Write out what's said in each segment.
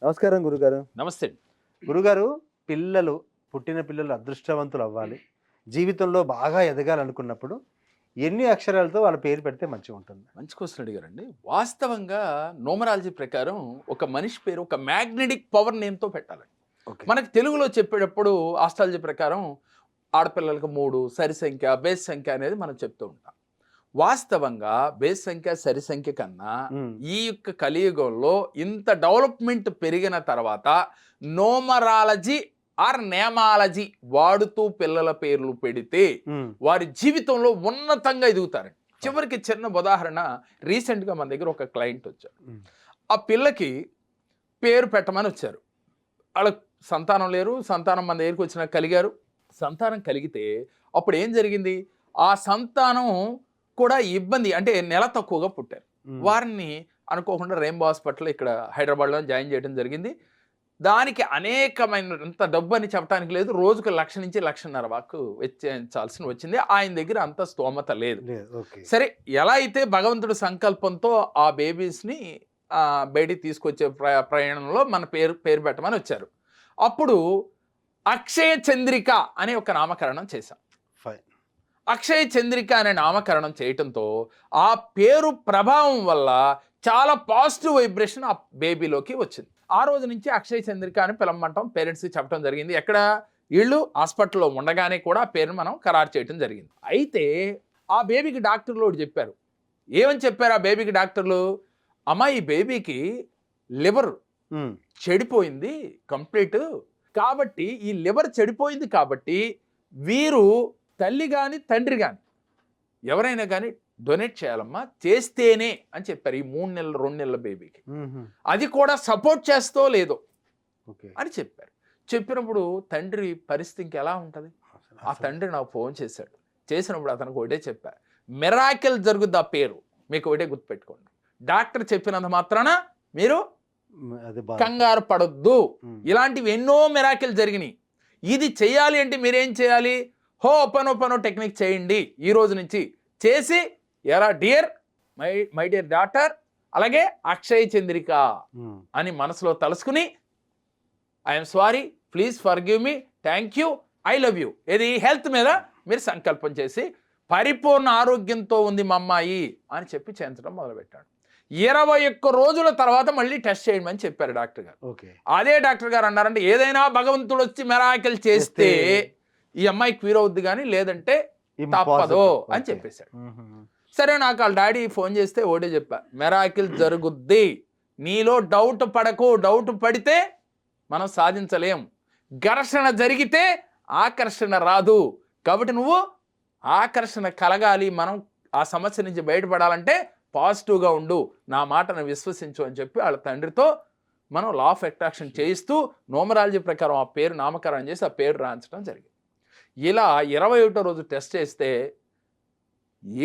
నమస్కారం గురుగారు. నమస్తే. గురుగారు, పుట్టిన పిల్లలు అదృష్టవంతులు అవ్వాలి, జీవితంలో బాగా ఎదగాలనుకున్నప్పుడు ఎన్ని అక్షరాలతో వాళ్ళ పేరు పెడితే మంచిగా ఉంటుంది? మంచి క్వశ్చన్ అడిగారండి. వాస్తవంగా న్యూమరాలజీ ప్రకారం ఒక మనిషి పేరు ఒక మ్యాగ్నెటిక్ పవర్ నేమ్‌తో పెట్టాలండి. ఓకే. మనకి తెలుగులో చెప్పేటప్పుడు ఆస్ట్రాలజీ ప్రకారం ఆడపిల్లలకు 3 సరి సంఖ్య, బేస్ సంఖ్య అనేది మనం చెప్తూ ఉంటాం. వాస్తవంగా బేస్ సంఖ్య, సరి సంఖ్య కన్నా ఈ యొక్క కలియుగంలో ఇంత డెవలప్‌మెంట్ పెరిగిన తర్వాత న్యూమరాలజీ ఆర్ నేమాలజీ వాడుతూ పిల్లల పేర్లు పెడితే వారి జీవితంలో ఉన్నతంగా ఎదుగుతారండి. చివరికి చిన్న ఉదాహరణ, రీసెంట్గా మన దగ్గర ఒక క్లయింట్ వచ్చారు. ఆ పిల్లకి పేరు పెట్టమని వచ్చారు. వాళ్ళకి సంతానం లేరు, సంతానం మన దగ్గరికి వచ్చినా కలిగారు. సంతానం కలిగితే అప్పుడు ఏం జరిగింది, ఆ సంతానం కూడా ఇబ్బంది, అంటే నెల తక్కువగా పుట్టారు. వారిని అనుకోకుండా రెయిన్బో హాస్పిటల్ ఇక్కడ హైదరాబాద్లో జాయిన్ చేయడం జరిగింది. దానికి అనేకమైనంత డబ్బు అని చెప్పడానికి లేదు, రోజుకు 1,00,000 నుంచి 1,50,000 వరకు వెచ్చించాల్సి వచ్చింది. ఆయన దగ్గర అంత స్తోమత లేదు. సరే, ఎలా అయితే భగవంతుడి సంకల్పంతో ఆ బేబీస్ని బయటికి తీసుకొచ్చే ప్రయాణంలో మన పేరు పెట్టమని వచ్చారు. అప్పుడు అక్షయ చంద్రిక అనే ఒక నామకరణం చేశాం. అక్షయ చంద్రిక అనే నామకరణం చేయటంతో ఆ పేరు ప్రభావం వల్ల చాలా పాజిటివ్ వైబ్రేషన్ ఆ బేబీలోకి వచ్చింది. ఆ రోజు నుంచి అక్షయ చంద్రిక అని పిలవమంటాం, పేరెంట్స్కి చెప్పడం జరిగింది. ఎక్కడ వీళ్ళు హాస్పిటల్లో ఉండగానే కూడా ఆ పేరును మనం ఖరారు చేయడం జరిగింది. అయితే ఆ బేబీకి డాక్టర్లు చెప్పారు. ఏమని చెప్పారు ఆ బేబీకి డాక్టర్లు? అమ్మా, ఈ బేబీకి లివర్ చెడిపోయింది కంప్లీట్, కాబట్టి ఈ లివర్ చెడిపోయింది కాబట్టి వీరు తల్లి కానీ తండ్రి కానీ ఎవరైనా కానీ డొనేట్ చేయాలమ్మా, చేస్తేనే అని చెప్పారు. ఈ 3 నెలలు 2 నెలల బేబీకి అది కూడా సపోర్ట్ చేస్తో లేదో అని చెప్పారు. చెప్పినప్పుడు తండ్రి పరిస్థితి ఇంకెలా ఉంటుంది? ఆ తండ్రి నాకు ఫోన్ చేశాడు. చేసినప్పుడు అతనికి ఒకటే చెప్పారు, మిరాకిల్ జరుగుద్ది ఆ పేరు, మీకు ఒకటే గుర్తుపెట్టుకోండి. డాక్టర్ చెప్పినంత మాత్రాన మీరు కంగారు పడొద్దు. ఇలాంటివి ఎన్నో మిరాకిల్ జరిగినాయి. ఇది చేయాలి అంటే మీరేం చేయాలి? హోపనోపనో టెక్నిక్ చేయండి. ఈ రోజు నుంచి చేసి, ఎరా డియర్ మై డియర్ డాటర్, అలాగే అక్షయ్ చంద్రిక అని మనసులో తలుసుకుని, I'm sorry, please forgive me, thank you, I love you, ఇది హెల్త్ మీద మీరు సంకల్పం చేసి పరిపూర్ణ ఆరోగ్యంతో ఉంది మా అమ్మాయి అని చెప్పి చేయించడం మొదలుపెట్టాడు. 21 రోజుల తర్వాత మళ్ళీ టెస్ట్ చేయమని చెప్పారు డాక్టర్ గారు. అదే డాక్టర్ గారు అన్నారంటే, ఏదైనా భగవంతుడు వచ్చి మెరాకిల్ చేస్తే ఈ అమ్మాయి క్యూర్ అవుద్ది, కానీ లేదంటే తప్పదు అని చెప్పేశాడు. సరే, నాకు వాళ్ళ డాడీ ఫోన్ చేస్తే ఒకటే చెప్పా, మెరాకిల్ జరుగుద్ది, నీలో డౌట్ పడకు, డౌట్ పడితే మనం సాధించలేం, ఘర్షణ జరిగితే ఆకర్షణ రాదు, కాబట్టి నువ్వు ఆకర్షణ కలగాలి, మనం ఆ సమస్య నుంచి బయటపడాలంటే పాజిటివ్గా ఉండు, నా మాటను విశ్వసించు అని చెప్పి వాళ్ళ తండ్రితో మనం లా ఆఫ్ అట్రాక్షన్ చేయిస్తూ న్యూమరాలజీ ప్రకారం ఆ పేరు నామకరణం చేసి ఆ పేరు రాయించడం జరిగింది. ఇలా 21వ రోజు టెస్ట్ చేస్తే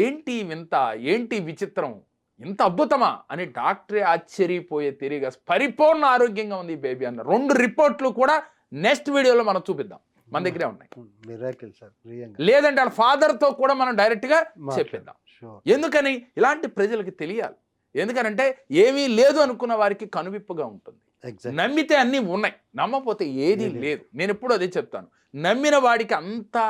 ఏంటి వింత, ఏంటి విచిత్రం, ఇంత అద్భుతమా అని డాక్టరే ఆశ్చర్యపోయే తిరిగి పరిపూర్ణ ఆరోగ్యంగా ఉంది ఈ బేబీ అన్న 2 రిపోర్ట్లు కూడా నెక్స్ట్ వీడియోలో మనం చూపిద్దాం, మన దగ్గరే ఉన్నాయి. లేదంటే వాళ్ళ ఫాదర్తో కూడా మనం డైరెక్ట్గా చెప్పిద్దాం. ఎందుకని? ఇలాంటి ప్రజలకు తెలియాలి. ఎందుకనంటే ఏమీ లేదు అనుకున్న వారికి కనువిప్పుగా ఉంటుంది. నమ్మితే అన్నీ ఉన్నాయి, నమ్మకపోతే ఏదీ లేదు. నేను ఎప్పుడు అదే చెప్తాను, నమ్మిన వాడికి అంతా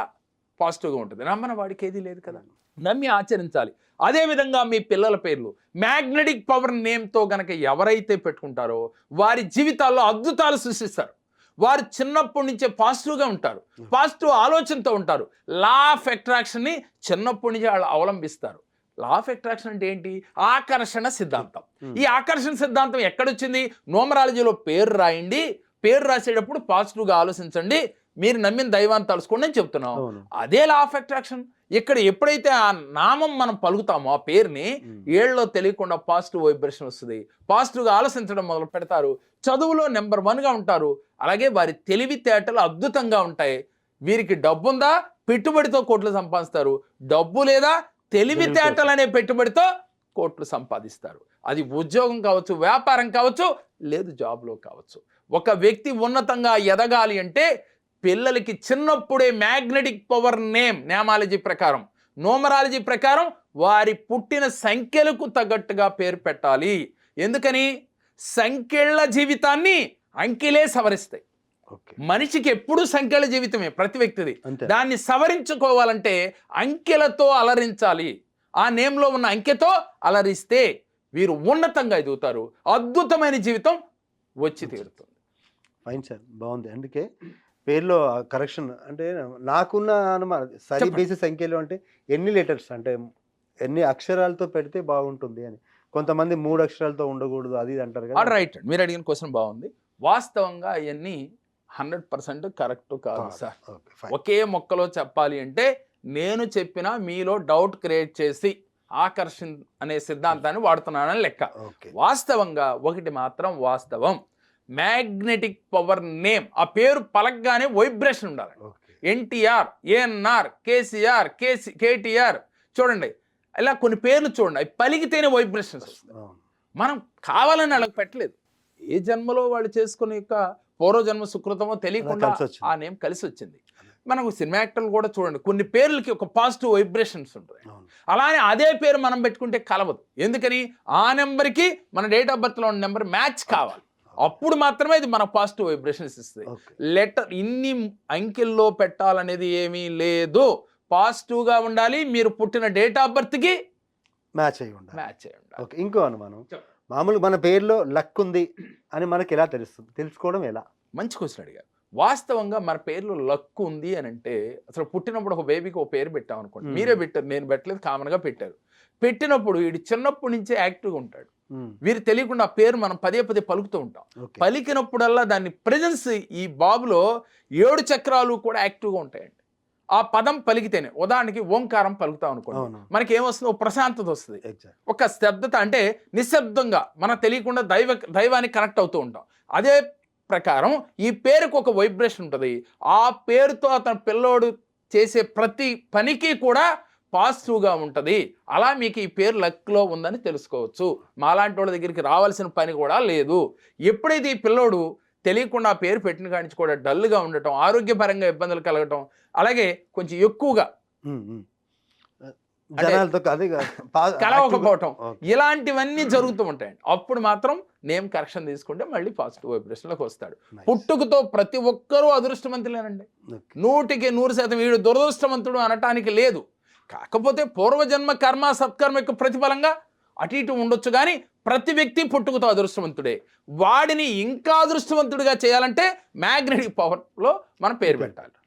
పాజిటివ్గా ఉంటుంది, నమ్మని వాడికి ఏదీ లేదు కదా. నమ్మి ఆచరించాలి. అదేవిధంగా మీ పిల్లల పేర్లు మ్యాగ్నెటిక్ పవర్ నేమ్తో గనక ఎవరైతే పెట్టుకుంటారో వారి జీవితాల్లో అద్భుతాలు సృష్టిస్తారు. వారు చిన్నప్పటి నుంచే పాజిటివ్గా ఉంటారు, పాజిటివ్ ఆలోచనతో ఉంటారు. లా ఆఫ్ అట్రాక్షన్ని చిన్నప్పటి నుంచి వాళ్ళు అవలంబిస్తారు. లా ఆఫ్ అట్రాక్షన్ అంటే ఏంటి? ఆకర్షణ సిద్ధాంతం. ఈ ఆకర్షణ సిద్ధాంతం ఎక్కడొచ్చింది? న్యూమరాలజీలో పేరు రాయండి, పేరు రాసేటప్పుడు పాజిటివ్గా ఆలోచించండి, మీరు నమ్మిన దైవాన్ని తలుసుకోండి అని చెప్తున్నాం. అదే లా ఆఫ్ అట్రాక్షన్. ఇక్కడ ఎప్పుడైతే ఆ నామం మనం పలుకుతామో ఆ పేరుని, ఏళ్ళలో తెలియకుండా పాజిటివ్ వైబ్రేషన్ వస్తుంది, పాజిటివ్గా ఆలోచించడం మొదలు పెడతారు, చదువులో నెంబర్ 1గా ఉంటారు, అలాగే వారి తెలివితేటలు అద్భుతంగా ఉంటాయి. వీరికి డబ్బుందా, పెట్టుబడితో కోట్లు సంపాదిస్తారు, డబ్బు లేదా, తెలివితేటలు అనే పెట్టుబడితో కోట్లు సంపాదిస్తారు. అది ఉద్యోగం కావచ్చు, వ్యాపారం కావచ్చు, లేదు జాబ్లో కావచ్చు. ఒక వ్యక్తి ఉన్నతంగా ఎదగాలి అంటే పిల్లలకి చిన్నప్పుడే మ్యాగ్నెటిక్ పవర్ నేమాలజీ ప్రకారం, న్యూమరాలజీ ప్రకారం వారి పుట్టిన సంఖ్యలకు తగ్గట్టుగా పేరు పెట్టాలి. ఎందుకని? సంఖ్యల జీవితాన్ని అంకెలే సవరిస్తాయి. ఓకే. మనిషికి ఎప్పుడు సంఖ్యల జీవితమే ప్రతి వ్యక్తిది. అంతే. దాన్ని సవరించుకోవాలంటే అంకెలతో అలరించాలి. ఆ నేమ్లో ఉన్న అంకెతో అలరిస్తే వీరు ఉన్నతంగా ఎదుగుతారు, అద్భుతమైన జీవితం వచ్చి తీరుతుంది. ఫైన్ సార్, బాగుంది. అందుకే పేర్లో కరెక్షన్ అంటే నాకున్న అనుమానం సరి చెప్పండి. బేసి సంఖ్యలు అంటే ఎన్ని లెటర్స్ అంటే ఎన్ని అక్షరాలతో పెడితే బాగుంటుంది అని. కొంతమంది 3 అక్షరాలతో ఉండకూడదు అది ఇది అంటారు కదా. ఆల్ రైట్, మీరు అడిగిన క్వశ్చన్ బాగుంది. వాస్తవంగా అవన్నీ 100% కరెక్ట్ కాదు సార్. Okay, fine. ఒకే మొక్కలో చెప్పాలి అంటే నేను చెప్పిన మీలో డౌట్ క్రియేట్ చేసి ఆకర్షణ అనే సిద్ధాంతాన్ని వాడుతున్నానని లెక్క. ఓకే. వాస్తవంగా ఒకటి మాత్రం వాస్తవం, మ్యాగ్నెటిక్ పవర్ నేమ్, ఆ పేరు పలకగానే వైబ్రేషన్ ఉండాలి. ఓకే. ఎన్టీఆర్, ఏఎన్ఆర్, కేసీఆర్, కేటీఆర్, చూడండి ఇలా కొన్ని పేర్లు చూడండి, అవి పలికితేనే వైబ్రేషన్స్ వస్తాయి. అవును. మనం కావాలని వాళ్ళకి పెట్టలేదు. ఏ జన్మలో వాళ్ళు చేసుకునే యొక్క పూర్వజన్మ సుకృతమో తెలియకుండా కలిసి వచ్చింది. ఆ నేమ్ కలిసి వచ్చింది. మనకు సినిమా యాక్టర్లు కూడా చూడండి, కొన్ని పేర్లకి ఒక పాజిటివ్ వైబ్రేషన్స్ ఉంటాయి. అవును. అలానే అదే పేరు మనం పెట్టుకుంటే కలవదు. ఎందుకని? ఆ నెంబర్కి మన డేట్ ఆఫ్ బర్త్లో ఉన్న నెంబర్ మ్యాచ్ కావాలి. అప్పుడు మాత్రమే ఇది మన పాజిటివ్ వైబ్రేషన్స్ ఇస్తుంది. ఓకే. లెటర్ ఇన్ని అంకెల్లో పెట్టాలనేది ఏమీ లేదు. పాజిటివ్గా ఉండాలి. మీరు పుట్టిన డేట్ ఆఫ్ బర్త్కి మ్యాచ్ అయ్యి ఉండాలి. మ్యాచ్ అయి ఉండాలి. ఓకే. ఇంకో అనుమానం, మామూలుగా మన పేరులో లక్ ఉంది అని మనకి ఎలా తెలుస్తుంది? తెలుసుకోవడం ఎలా? మంచి క్వశ్చన్ అడిగారు. వాస్తవంగా మన పేర్లో లక్ ఉంది అని అంటే, అసలు పుట్టినప్పుడు ఒక బేబీకి ఒక పేరు పెట్టాం అనుకోండి, మీరే పెట్టారు, నేను పెట్టలేదు, కామన్గా పెట్టారు. పెట్టినప్పుడు వీడు చిన్నప్పటి నుంచే యాక్టివ్గా ఉంటాడు. వీరు తెలియకుండా ఆ పేరు మనం పదే పదే పలుకుతూ ఉంటాం. ఓకే. పలికినప్పుడల్లా దాన్ని ప్రెజెన్స్, ఈ బాబులో 7 చక్రాలు కూడా యాక్టివ్గా ఉంటాయండి. ఆ పదం పలికితేనే, ఉదాహరణకి ఓంకారం పలుకుతాం అనుకోండి, అవును. మనకి ఏమొస్తుంది? ఒక ప్రశాంతత వస్తుంది, ఎగ్జాక్ట్. ఒక స్తబ్దత, అంటే నిశ్శబ్దంగా మనకు తెలియకుండా దైవానికి కనెక్ట్ అవుతూ ఉంటాం. అదే ప్రకారం ఈ పేరుకు ఒక వైబ్రేషన్ ఉంటుంది. ఆ పేరుతో అతను పిల్లోడు చేసే ప్రతి పనికి కూడా పాజిటివ్గా ఉంటుంది. అలా మీకు ఈ పేరు లక్లో ఉందని తెలుసుకోవచ్చు. మాలాంటి వాళ్ళ దగ్గరికి రావాల్సిన పని కూడా లేదు. ఎప్పుడైతే ఈ పిల్లోడు తెలియకుండా ఆ పేరు పెట్టిన కాడి నుంచి కూడా డల్గా ఉండటం, ఆరోగ్యపరంగా ఇబ్బందులు కలగటం, అలాగే కొంచెం ఎక్కువగా జనాలతో కలవకపోవటం, ఇలాంటివన్నీ జరుగుతూ ఉంటాయండి. అప్పుడు మాత్రం నేమ్ కరెక్షన్ తీసుకుంటే మళ్ళీ పాజిటివ్ వైబ్రేషన్లోకి వస్తాడు. పుట్టుకతో ప్రతి ఒక్కరూ అదృష్టవంతులేనండి. 100కి 100% వీడు దురదృష్టవంతుడు అనటానికి లేదు. కాకపోతే పూర్వజన్మ కర్మ సత్కర్మ యొక్క ప్రతిఫలంగా అటు ఇటు ఉండొచ్చు, కానీ ప్రతి వ్యక్తి పుట్టుకతో అదృష్టవంతుడే. వాడిని ఇంకా అదృష్టవంతుడిగా చేయాలంటే మ్యాగ్నెటిక్ పవర్లో మనం పేరు పెట్టాలి.